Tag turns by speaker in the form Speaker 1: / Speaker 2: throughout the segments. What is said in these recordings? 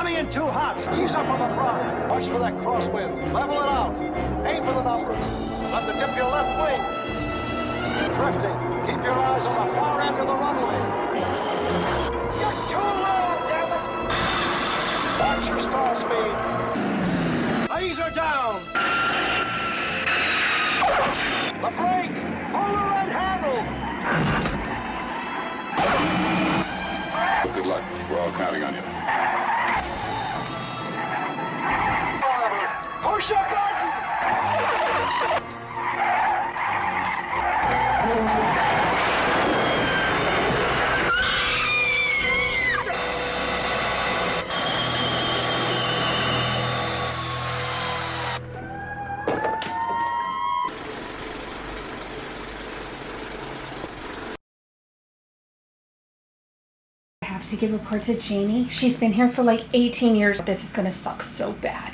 Speaker 1: Coming in too hot. Ease up on the throttle. Watch for that crosswind. Level it out. Aim for the numbers. Let the dip your left wing. Drifting. Keep your eyes on the far end of the runway. You're too low, damn it. Watch your stall speed. Laser down. The brake. Pull the right handle.
Speaker 2: Well, good luck. We're all counting on you.
Speaker 1: Push a button!
Speaker 3: I have to give a report to Janie. She's been here for like 18 years. This is gonna suck so bad.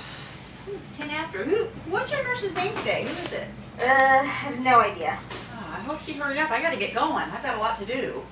Speaker 4: It's almost 10 after. What's your nurse's name today? Who is it?
Speaker 5: I have no idea.
Speaker 4: Oh, I hope she hurry up. I gotta get going. I've got a lot to do.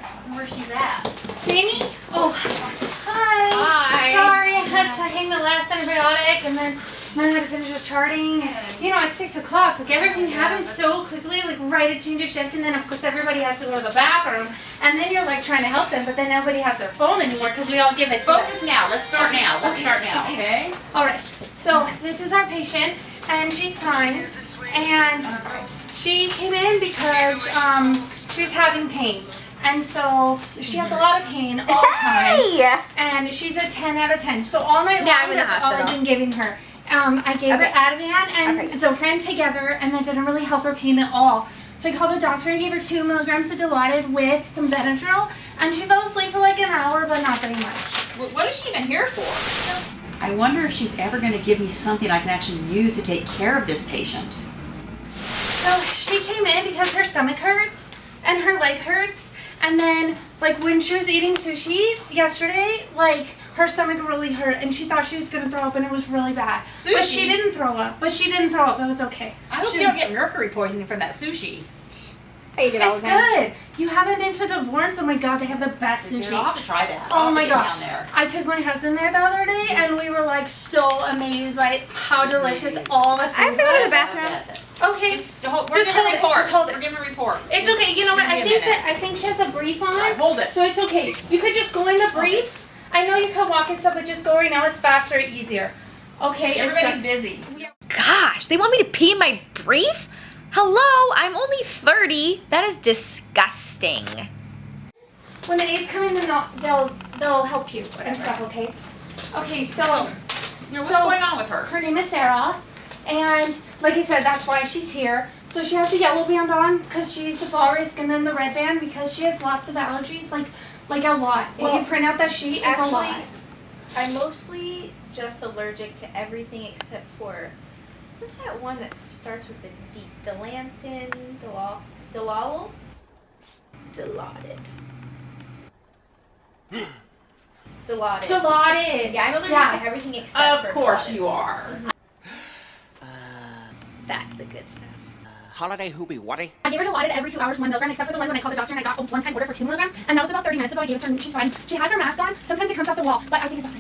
Speaker 4: I wonder where she's at.
Speaker 3: Janie? Oh, hi.
Speaker 4: Hi.
Speaker 3: Sorry, I had to hang the last antibiotic and then I had to finish the charting. You know, it's 6 o'clock. Like everything happens so quickly, like right at change of shift, and then of course everybody has to go to the bathroom, and then you're like trying to help them, but then nobody has their phone anymore because we all give it to them.
Speaker 4: Focus now. Let's start now. Okay?
Speaker 3: All right. So this is our patient, and she's fine, and she came in because she was having pain. And so she has a lot of pain all the time.
Speaker 5: Hey!
Speaker 3: And she's a 10 out of 10. So all night
Speaker 5: Yeah, I'm
Speaker 3: long,
Speaker 5: in the
Speaker 3: that's all I've
Speaker 5: hospital.
Speaker 3: been giving her. I gave her Ativan and
Speaker 5: Okay.
Speaker 3: Zofran together, and that didn't really help her pain at all. So I called the doctor and gave her 2 milligrams of Dilaudid with some Benadryl, and she fell asleep for like an hour, but not very much.
Speaker 4: What is she even here for? I wonder if she's ever going to give me something I can actually use to take care of this patient.
Speaker 3: So she came in because her stomach hurts and her leg hurts. And then, like, when she was eating sushi yesterday, like, her stomach really hurt, and she thought she was gonna throw up, and it was really bad.
Speaker 4: Sushi?
Speaker 3: But she didn't throw up. It was okay.
Speaker 4: I hope you don't get mercury poisoning from that sushi.
Speaker 5: I eat it all
Speaker 3: It's
Speaker 5: the time.
Speaker 3: good. You haven't been to Divorce? Oh my god, they have the best sushi.
Speaker 4: I'll have to try that.
Speaker 3: Oh
Speaker 4: I'll
Speaker 3: my
Speaker 4: get
Speaker 3: god.
Speaker 4: down there.
Speaker 3: I took my husband there the other day, and we were, like, so amazed by how delicious all the food
Speaker 5: I have to go to the
Speaker 3: was.
Speaker 5: bathroom.
Speaker 3: Okay,
Speaker 4: We're
Speaker 3: Just
Speaker 4: giving
Speaker 3: hold
Speaker 4: a
Speaker 3: it,
Speaker 4: report.
Speaker 3: just hold it.
Speaker 4: We're giving a report.
Speaker 3: it's okay. You know what?
Speaker 4: Give me a minute.
Speaker 3: I think she has a brief on.
Speaker 4: Alright, hold it.
Speaker 3: So it's okay. You could just go in the brief. I know you could walk and stuff, but just go right now. It's faster, easier. Okay.
Speaker 4: Everybody's busy.
Speaker 5: Gosh, they want me to pee in my brief? Hello, I'm only 30. That is disgusting.
Speaker 3: When the aides come in, then they'll help you and stuff. Okay. Okay. So
Speaker 4: What's going on with her?
Speaker 3: her name is Sarah, and like I said, that's why she's here. So she has the yellow band on because she's the fall risk, and then the red band because she has lots of allergies, like a lot. If
Speaker 5: Well,
Speaker 3: you print out that sheet, it's a lot.
Speaker 5: I'm mostly just allergic to everything except for, what's that one that starts with a D? Dilantin, Dilaudid. Dilaudid.
Speaker 3: Dilaudid.
Speaker 5: Yeah, I'm allergic to everything except for
Speaker 4: Of course
Speaker 5: Dilaudid.
Speaker 4: you are.
Speaker 5: That's the good stuff.
Speaker 6: Holiday hoopy whatty?
Speaker 3: I gave her Dilaudid every 2 hours, 1 milligram, except for the one when I called the doctor and I got a one-time order for 2 milligrams, and that was about 30 minutes ago. I gave it to her and she's fine. She has her mask on. Sometimes it comes off the wall, but I think it's okay.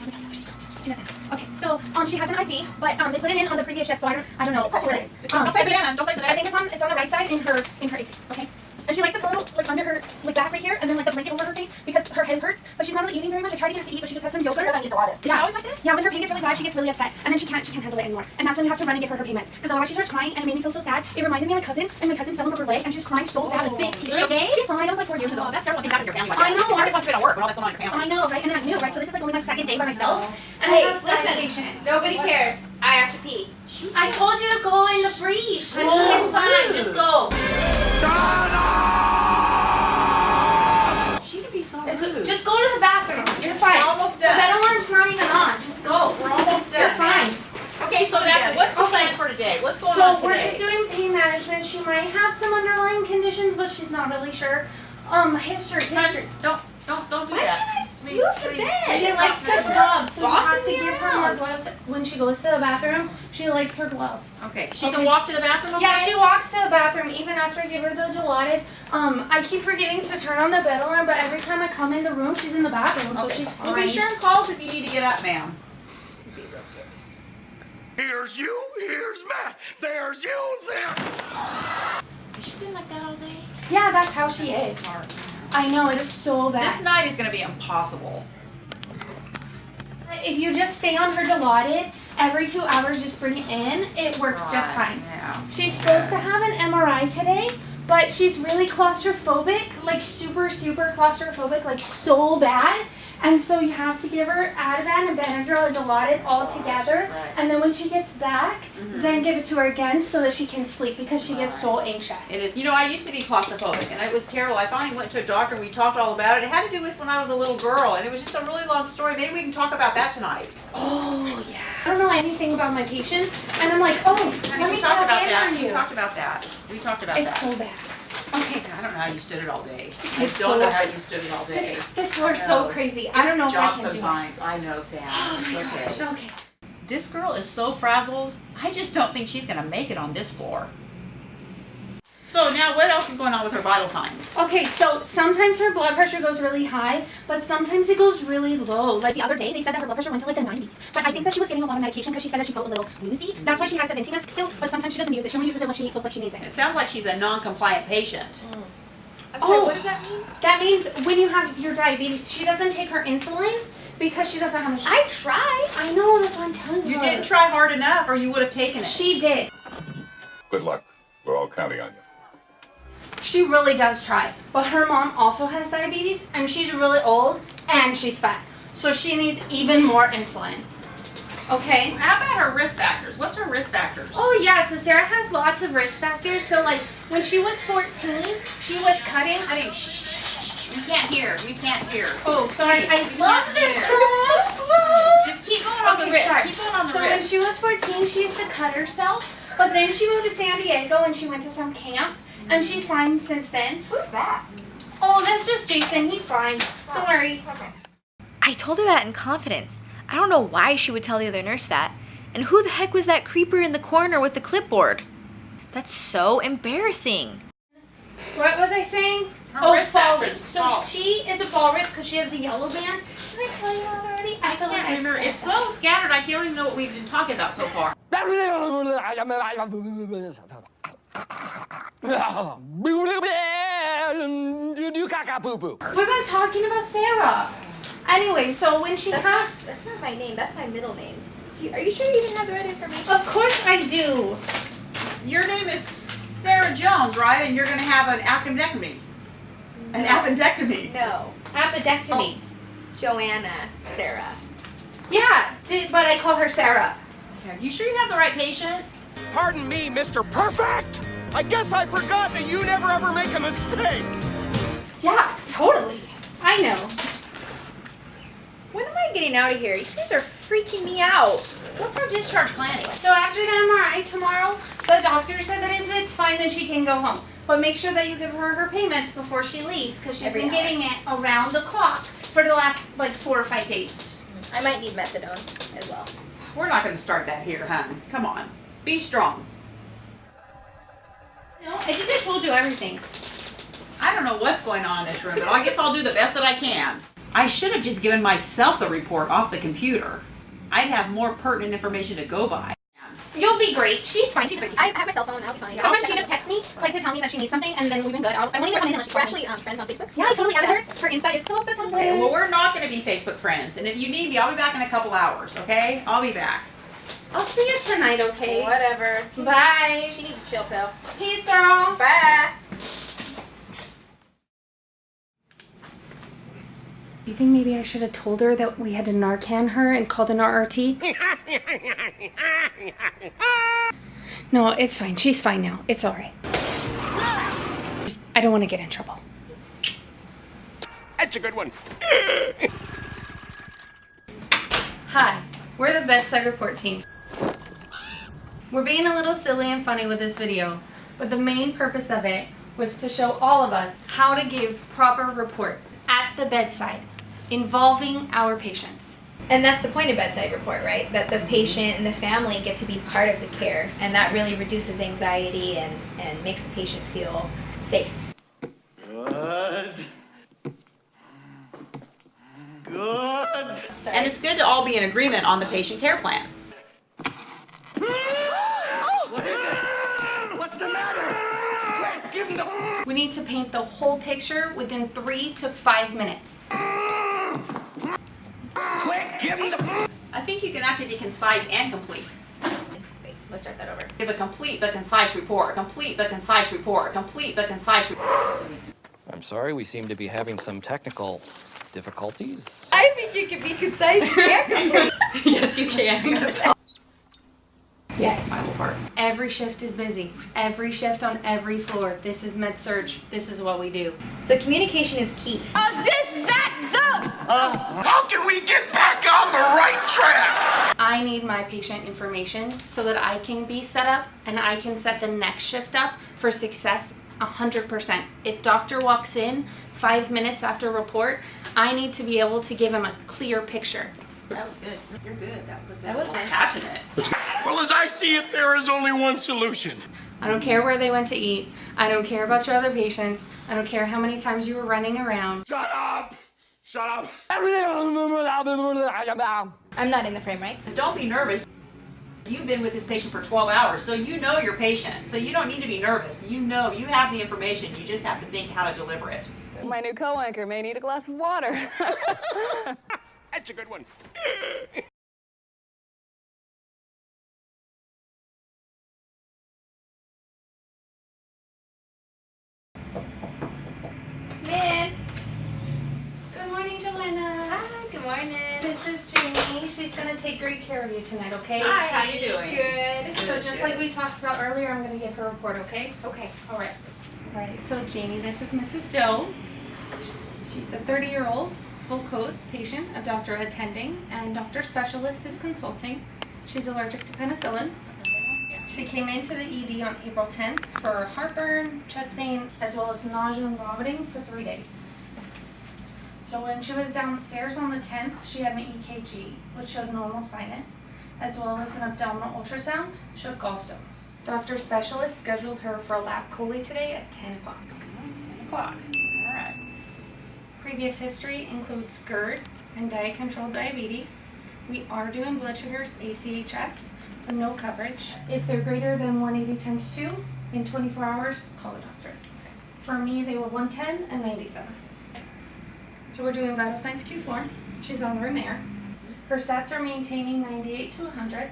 Speaker 3: She doesn't. Okay, so she has an IV, but they put it in on the previous shift, so I don't know where it is.
Speaker 4: Don't take the banana. Don't take the
Speaker 3: I
Speaker 4: banana.
Speaker 3: think it's on the right side in her AC. Okay. And she likes the pillow like under her like back right here, and then like the blanket over her face because her head hurts. But she's not really eating very much. I tried to get her to eat, but she just had some yogurt.
Speaker 4: Is she always like this?
Speaker 3: Yeah, when her pain gets really bad, she gets really upset, and then she can't handle it anymore. And that's when you have to run and give her payments. Because otherwise she starts crying, and it made me feel so sad. It reminded me of my cousin, and my cousin fell over her leg, and she was crying so bad, like big tears.
Speaker 4: Is she okay?
Speaker 3: She's fine. That was like 4 years ago.
Speaker 4: Oh, that's terrible. Things happen in your family. Like
Speaker 3: I
Speaker 4: that.
Speaker 3: know.
Speaker 4: It's hard to fit at work when all that's going on in your family.
Speaker 3: I know, right? And then I'm new, right? So this is like only my 2nd day by myself. And
Speaker 5: Hey,
Speaker 3: I have 5 patients.
Speaker 5: listen, nobody cares. I have to pee.
Speaker 3: I told you to go in the brief.
Speaker 5: It's fine, just go.
Speaker 4: She can be so
Speaker 3: It's-
Speaker 4: rude.
Speaker 3: Just go to the bathroom. You're fine.
Speaker 4: We're almost
Speaker 3: The
Speaker 4: done.
Speaker 3: bed alarm's not even on. Just go.
Speaker 4: We're almost done.
Speaker 3: You're fine.
Speaker 4: Okay, so now what's the plan for today? What's going
Speaker 3: So
Speaker 4: on
Speaker 3: we're
Speaker 4: today?
Speaker 3: just doing pain management. She might have some underlying conditions, but she's not really sure. History.
Speaker 4: Don't do
Speaker 5: Why
Speaker 4: that.
Speaker 5: can't
Speaker 4: Please,
Speaker 5: Move the
Speaker 4: please.
Speaker 5: bed.
Speaker 3: She likes the
Speaker 5: Stop
Speaker 3: gloves, so you have
Speaker 5: bossing
Speaker 3: to
Speaker 5: me
Speaker 3: give her more
Speaker 5: around.
Speaker 3: gloves when she goes to the bathroom. She likes her gloves.
Speaker 4: Okay, she can walk to the bathroom, okay?
Speaker 3: Yeah, she walks to the bathroom even after I give her the Dilaudid. I keep forgetting to turn on the bed alarm, but every time I come in the room, she's in the bathroom, so she's fine.
Speaker 4: Well, be sure and call us if you need to get up, ma'am.
Speaker 5: Be real serious.
Speaker 1: Here's you, here's Matt. There's you, there.
Speaker 4: Has she been like that all day?
Speaker 3: Yeah, that's how she is.
Speaker 4: Smart.
Speaker 3: I know, it is so bad.
Speaker 4: This night is going to be impossible.
Speaker 3: If you just stay on her Dilaudid, every 2 hours just bring it in, it works just fine.
Speaker 4: Yeah.
Speaker 3: She's supposed to have an MRI today, but she's really claustrophobic, like super claustrophobic, like so bad. And so you have to give her Ativan and Benadryl and Dilaudid all together.
Speaker 4: Right.
Speaker 3: And then when she gets back, then give it to her again so that she can sleep because she gets so anxious.
Speaker 4: It is. You know, I used to be claustrophobic, and it was terrible. I finally went to a doctor, and we talked all about it. It had to do with when I was a little girl, and it was just a really long story. Maybe we can talk about that tonight.
Speaker 3: Oh, yeah. I don't know anything about my patients, and I'm like, oh,
Speaker 4: Honey,
Speaker 3: let
Speaker 4: we
Speaker 3: me
Speaker 4: talked
Speaker 3: tap
Speaker 4: about
Speaker 3: in
Speaker 4: that.
Speaker 3: for
Speaker 4: We
Speaker 3: you.
Speaker 4: talked about that. We talked about
Speaker 3: It's
Speaker 4: that.
Speaker 3: so bad. Okay.
Speaker 4: I don't know how you stood it all day. I
Speaker 3: It's
Speaker 4: don't
Speaker 3: so
Speaker 4: know how
Speaker 3: bad.
Speaker 4: you stood it all day.
Speaker 3: This floor's so crazy. I don't know if I
Speaker 4: Job
Speaker 3: can do it.
Speaker 4: sometimes. I know, Sam.
Speaker 3: Oh
Speaker 4: It's
Speaker 3: my
Speaker 4: okay.
Speaker 3: gosh, okay.
Speaker 4: This girl is so frazzled. I just don't think she's gonna make it on this floor. So now, what else is going on with her vital signs?
Speaker 3: Okay, so sometimes her blood pressure goes really high, but sometimes it goes really low. Like the other day, they said that her blood pressure went to like the 90s. But I think that she was getting a lot of medication because she said that she felt a little woozy. That's why she has the venti mask still, but sometimes she doesn't use it. She only uses it when she feels like she needs
Speaker 4: It
Speaker 3: it.
Speaker 4: sounds like she's a non-compliant patient.
Speaker 5: I'm sorry,
Speaker 3: Oh.
Speaker 5: what does that mean?
Speaker 3: That means when you have your diabetes, she doesn't take her insulin because she doesn't have much.
Speaker 5: I tried.
Speaker 3: I know, that's what I'm telling you.
Speaker 4: You didn't try hard enough, or you would have taken it.
Speaker 3: She did.
Speaker 2: Good luck. We're all counting on you.
Speaker 3: She really does try. But her mom also has diabetes, and she's really old, and she's fat. So she needs even more insulin. Okay?
Speaker 4: How about her risk factors? What's her risk factors?
Speaker 3: Oh yeah, so Sarah has lots of risk factors. So like when she was 14, she was cutting.
Speaker 4: I mean, shh, shh, shh, shh. We can't hear. We can't hear.
Speaker 3: Oh, sorry. I love this so much.
Speaker 4: Just keep going on the wrist.
Speaker 3: sorry.
Speaker 4: Keep going on the
Speaker 3: So when
Speaker 4: wrist.
Speaker 3: she was 14, she used to cut herself. But then she moved to San Diego and she went to some camp. And she's fine since then.
Speaker 5: Who's that?
Speaker 3: Oh, that's just Jason. He's fine. Don't worry.
Speaker 5: Okay.
Speaker 7: I told her that in confidence. I don't know why she would tell the other nurse that. And who the heck was that creeper in the corner with the clipboard? That's so embarrassing.
Speaker 3: What was I saying?
Speaker 4: Her risk
Speaker 3: falling.
Speaker 4: factors.
Speaker 3: So
Speaker 4: Fall.
Speaker 3: she is a fall risk because she has the yellow band. Did I tell you that already? I feel like
Speaker 4: can't
Speaker 3: I
Speaker 4: remember.
Speaker 3: said
Speaker 4: It's
Speaker 3: that.
Speaker 4: so scattered. I don't even know what we've been talking about so far.
Speaker 3: We've been talking about Sarah. Anyway, so when she had...
Speaker 5: That's not my name. That's my middle name. Are you sure you even have the right information?
Speaker 3: Of course I do.
Speaker 4: Your name is Sarah Jones, right? And you're going to have an appendectomy. An appendectomy.
Speaker 5: No.
Speaker 3: Appendectomy.
Speaker 5: Joanna Sarah.
Speaker 3: Yeah, but I call her Sarah.
Speaker 4: Okay. You sure you have the right patient?
Speaker 8: Pardon me, Mr. Perfect! I guess I forgot that you never ever make a mistake!
Speaker 3: Yeah, totally. I know.
Speaker 5: When am I getting out of here? You guys are freaking me out.
Speaker 4: What's her discharge planning?
Speaker 3: So after the MRI tomorrow, the doctor said that if it's fine, then she can go home. But make sure that you give her her payments before she leaves, because she's
Speaker 5: Every
Speaker 3: been
Speaker 5: hour.
Speaker 3: getting it around the clock for the last, like, 4 or 5 days.
Speaker 5: I might need methadone as well.
Speaker 4: We're not going to start that here, hon. Come on. Be strong.
Speaker 3: No, I think I told you everything.
Speaker 4: I don't know what's going on in this room, but I guess I'll do the best that I can. I should have just given myself the report off the computer. I'd have more pertinent information to go by.
Speaker 3: You'll be great. She's fine. She's great.
Speaker 5: I have my cell phone. I'll be fine.
Speaker 3: Sometimes she just texts me, like, to tell me that she needs something, and then we've been good. I won't even come in unless she's
Speaker 5: We're
Speaker 3: actually...
Speaker 5: actually friends on Facebook.
Speaker 3: Yeah, I totally added her. Her Insta is so fantastic.
Speaker 4: Okay, well, we're not going to be Facebook friends. And if you need me, I'll be back in a couple hours, okay? I'll be back.
Speaker 3: I'll see you tonight, okay?
Speaker 5: Whatever.
Speaker 3: Bye.
Speaker 5: She needs a chill pill.
Speaker 3: Peace, girl.
Speaker 5: Bye.
Speaker 3: You think maybe I should have told her that we had to Narcan her and called an RRT? No, it's fine. She's fine now. It's all right. I don't want to get in trouble.
Speaker 8: That's a good one.
Speaker 3: Hi, we're the Bedside Report team. We're being a little silly and funny with this video, but the main purpose of it was to show all of us how to give proper reports at the bedside. involving our patients.
Speaker 5: And that's the point of bedside report, right? That the patient and the family get to be part of the care, and that really reduces anxiety and makes the patient feel safe.
Speaker 8: Good. Good.
Speaker 4: And it's good to all be in agreement on the patient care plan.
Speaker 8: What is it? What's the matter? Quick, give him the...
Speaker 3: We need to paint the whole picture within 3 to 5 minutes.
Speaker 8: Quick, give him the...
Speaker 4: I think you can actually be concise and complete.
Speaker 5: Wait, let's start that over.
Speaker 4: Give a complete but concise report. Complete but concise report. Complete but concise report.
Speaker 9: I'm sorry, we seem to be having some technical difficulties.
Speaker 7: I think you can be concise and complete.
Speaker 4: Yes, you can.
Speaker 3: Yes.
Speaker 4: Final part.
Speaker 3: Every shift is busy. Every shift on every floor. This is med-surg. This is what we do.
Speaker 5: So communication is key.
Speaker 8: How can we get back on the right track?
Speaker 3: I need my patient information so that I can be set up and I can set the next shift up for success 100%. If doctor walks in 5 minutes after report, I need to be able to give him a clear picture.
Speaker 4: That was good. You're good. That was a good
Speaker 5: That was
Speaker 4: one.
Speaker 5: nice.
Speaker 4: Passionate.
Speaker 8: Well, as I see it, there is only one solution.
Speaker 3: I don't care where they went to eat. I don't care about your other patients. I don't care how many times you were running around.
Speaker 8: Shut up! Shut up!
Speaker 5: I'm not in the frame, right?
Speaker 4: Don't be nervous. You've been with this patient for 12 hours, so you know your patient. So you don't need to be nervous. You know, you have the information. You just have to think how to deliver it.
Speaker 10: My new co-anchor may need a glass of water.
Speaker 8: That's a good one.
Speaker 5: Min!
Speaker 3: Good morning, Joanna.
Speaker 5: Hi, good morning.
Speaker 3: This is Jamie. She's going to take great care of you tonight, okay?
Speaker 4: Hi, how you doing?
Speaker 5: Good.
Speaker 3: So just like we talked about earlier, I'm going to give her a report, okay?
Speaker 5: Okay.
Speaker 3: All right. All right. So Jamie, this is Mrs. Doe. She's a 30-year-old full coat patient, a doctor attending, and doctor specialist is consulting. She's allergic to penicillins. She came into the ED on April 10th for heartburn, chest pain, as well as nausea and vomiting for 3 days. So when she was downstairs on the 10th, she had an EKG, which showed normal sinus, as well as an abdominal ultrasound, showed gallstones. Doctor specialist scheduled her for a lab chole today at 10 o'clock.
Speaker 4: 10 o'clock. All right.
Speaker 3: Previous history includes GERD and diet-controlled diabetes. We are doing blood sugars, ACHS, but no coverage. If they're greater than 180 times 2 in 24 hours, call the doctor. For me, they were 110 and 97. So we're doing vital signs Q4. She's on room air. Her sats are maintaining 98 to 100.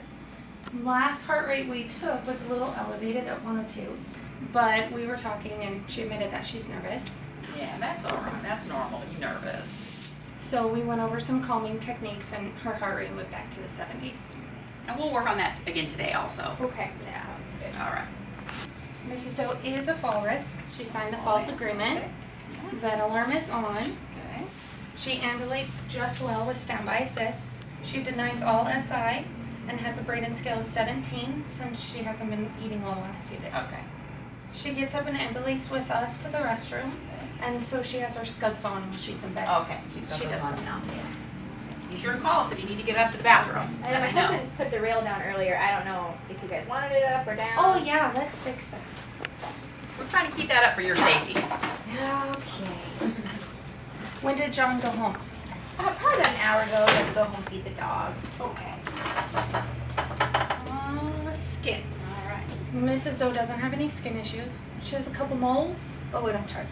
Speaker 3: Last heart rate we took was a little elevated at 102, but we were talking and she admitted that she's nervous.
Speaker 4: Yeah, that's all right. That's normal. You're nervous.
Speaker 3: So we went over some calming techniques and her heart rate went back to the 70s.
Speaker 4: And we'll work on that again today also.
Speaker 5: Okay, that sounds good.
Speaker 4: All right.
Speaker 3: Mrs. Doe is a fall risk. She signed the false agreement. Vet alarm is on.
Speaker 4: Okay.
Speaker 3: She ambulates just well with standby assist. She denies all SI and has a Braden scale of 17 since she hasn't been eating all the last few days.
Speaker 4: Okay.
Speaker 3: She gets up and ambulates with us to the restroom, and so she has her scuds on when she's in bed.
Speaker 4: Okay.
Speaker 3: She does come now.
Speaker 4: Be sure to call us if you need to get up to the bathroom.
Speaker 5: And
Speaker 4: Let
Speaker 5: my
Speaker 4: me know.
Speaker 5: husband put the rail down earlier. I don't know if you guys wanted it up or down.
Speaker 3: Oh yeah, let's fix that.
Speaker 4: We're trying to keep that up for your safety.
Speaker 5: Okay.
Speaker 3: When did John go home?
Speaker 5: Probably about an hour ago. Let's go home feed the dogs.
Speaker 3: Okay. Skin. All right. Mrs. Doe doesn't have any skin issues. She has a couple moles, but we don't chart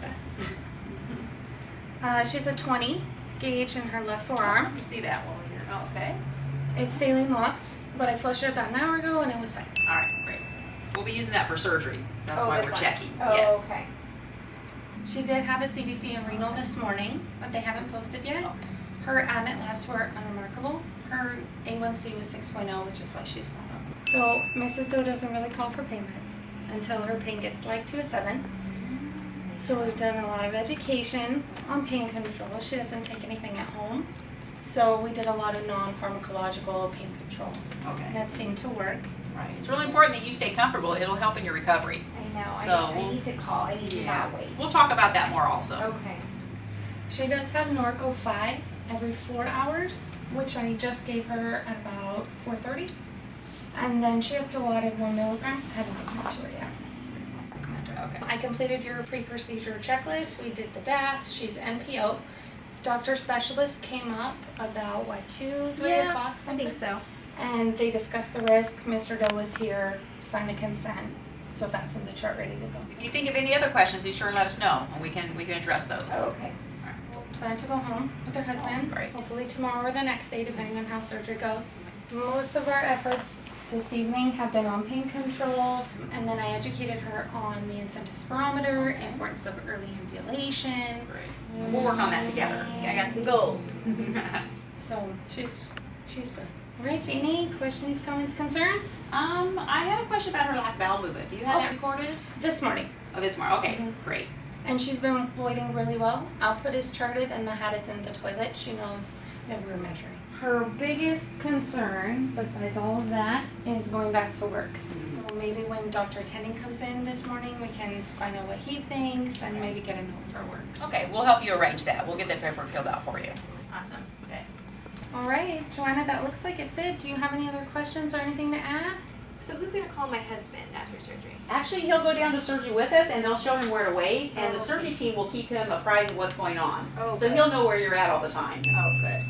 Speaker 3: that. She's a 20 gauge in her left forearm.
Speaker 4: You see that one here? Oh, okay.
Speaker 3: It's saline locked, but I flushed it about an hour ago and it was fine.
Speaker 4: All right, great. We'll be using that for surgery. So that's why
Speaker 5: this
Speaker 4: we're
Speaker 5: one.
Speaker 4: checking.
Speaker 5: Oh,
Speaker 4: Yes.
Speaker 5: okay.
Speaker 3: She did have a CBC and renal this morning, but they haven't posted yet.
Speaker 4: Okay.
Speaker 3: Her ADMET labs were unremarkable. Her A1C was 6.0, which is why she's not up. So Mrs. Doe doesn't really call for pain meds until her pain gets like to a 7. So we've done a lot of education on pain control. She doesn't take anything at home. So we did a lot of non-pharmacological pain control.
Speaker 4: Okay.
Speaker 3: And that seemed to work.
Speaker 4: Right. It's really important that you stay comfortable. It'll help in your recovery.
Speaker 5: I know.
Speaker 4: So
Speaker 5: I need to call. I need to not wait.
Speaker 4: We'll talk about that more also.
Speaker 5: Okay.
Speaker 3: She does have Norco 5 every 4 hours, which I just gave her at about 4:30. And then she has still added 1 milligram. I haven't given it to her yet.
Speaker 4: Okay.
Speaker 3: I completed your pre-procedure checklist. We did the bath. She's NPO. Doctor specialist came up about, 2-3 o'clock,
Speaker 5: I
Speaker 3: something?
Speaker 5: think so.
Speaker 3: And they discussed the risk. Mr. Doe was here, signed the consent. So that's in the chart, ready to go.
Speaker 4: If you think of any other questions, be sure and let us know, and we can address those.
Speaker 3: Okay. We'll plan to go home with her husband,
Speaker 4: Great.
Speaker 3: hopefully tomorrow or the next day, depending on how surgery goes. Most of our efforts this evening have been on pain control, and then I educated her on the incentive spirometer, importance of early ambulation.
Speaker 4: Great. We'll work on that together.
Speaker 5: I got some goals.
Speaker 3: So she's good. All right, Janie, questions, comments, concerns?
Speaker 4: I had a question about her last bowel movement. Do you have that recorded?
Speaker 3: This morning.
Speaker 4: Oh, this morning. Okay,
Speaker 3: Mhm.
Speaker 4: great.
Speaker 3: And she's been voiding really well. Output is charted and the hat is in the toilet. She knows that we're measuring. Her biggest concern, besides all of that, is going back to work. Well, maybe when Dr. Tending comes in this morning, we can find out what he thinks and maybe get a note for work.
Speaker 4: Okay, we'll help you arrange that. We'll get that paperwork filled out for you.
Speaker 5: Awesome.
Speaker 4: Okay.
Speaker 3: All right, Joanna, that looks like it's it. Do you have any other questions or anything to add?
Speaker 5: So who's gonna call my husband after surgery?
Speaker 4: Actually, he'll go down to surgery with us, and they'll show him where to wait, and the surgery team will keep him apprised of what's going on.
Speaker 5: Oh,
Speaker 4: So
Speaker 5: good.
Speaker 4: he'll know where you're at all the time.
Speaker 5: Oh, good.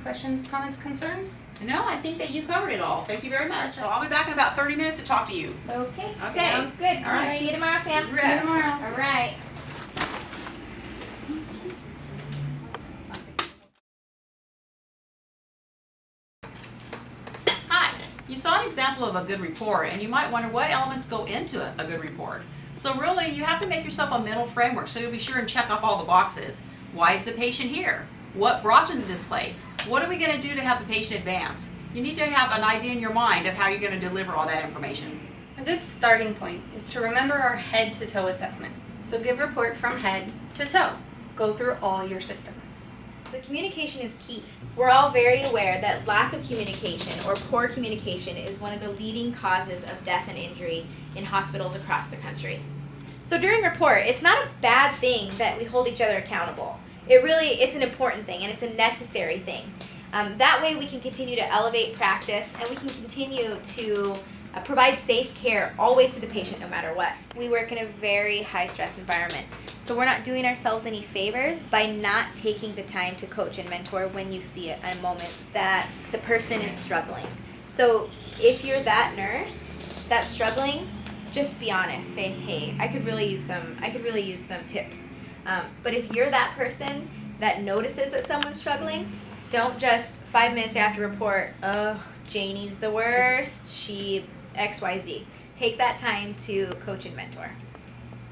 Speaker 3: Questions, comments, concerns?
Speaker 4: No, I think that you covered it all. Thank you very much. So I'll be back in about 30 minutes to talk to you.
Speaker 5: Okay.
Speaker 4: Okay.
Speaker 5: Sounds good.
Speaker 4: All right.
Speaker 5: See you tomorrow, Sam.
Speaker 4: Good rest.
Speaker 3: See you tomorrow.
Speaker 5: All right.
Speaker 4: Hi. You saw an example of a good report, and you might wonder what elements go into a good report. So really, you have to make yourself a mental framework so you'll be sure and check off all the boxes. Why is the patient here? What brought them to this place? What are we going to do to have the patient advance? You need to have an idea in your mind of how you're going to deliver all that information.
Speaker 3: A good starting point is to remember our head to toe assessment. So give report from head to toe. Go through all your systems.
Speaker 5: So communication is key. We're all very aware that lack of communication or poor communication is one of the leading causes of death and injury in hospitals across the country. So during report, it's not a bad thing that we hold each other accountable. It's an important thing and it's a necessary thing. That way we can continue to elevate practice and we can continue to provide safe care always to the patient no matter what. We work in a very high stress environment. So we're not doing ourselves any favors by not taking the time to coach and mentor when you see a moment that the person is struggling. So if you're that nurse that's struggling, just be honest. Say, hey, I could really use some tips. But if you're that person that notices that someone's struggling, don't just 5 minutes after report, oh, Janie's the worst, she XYZ. Take that time to coach and mentor.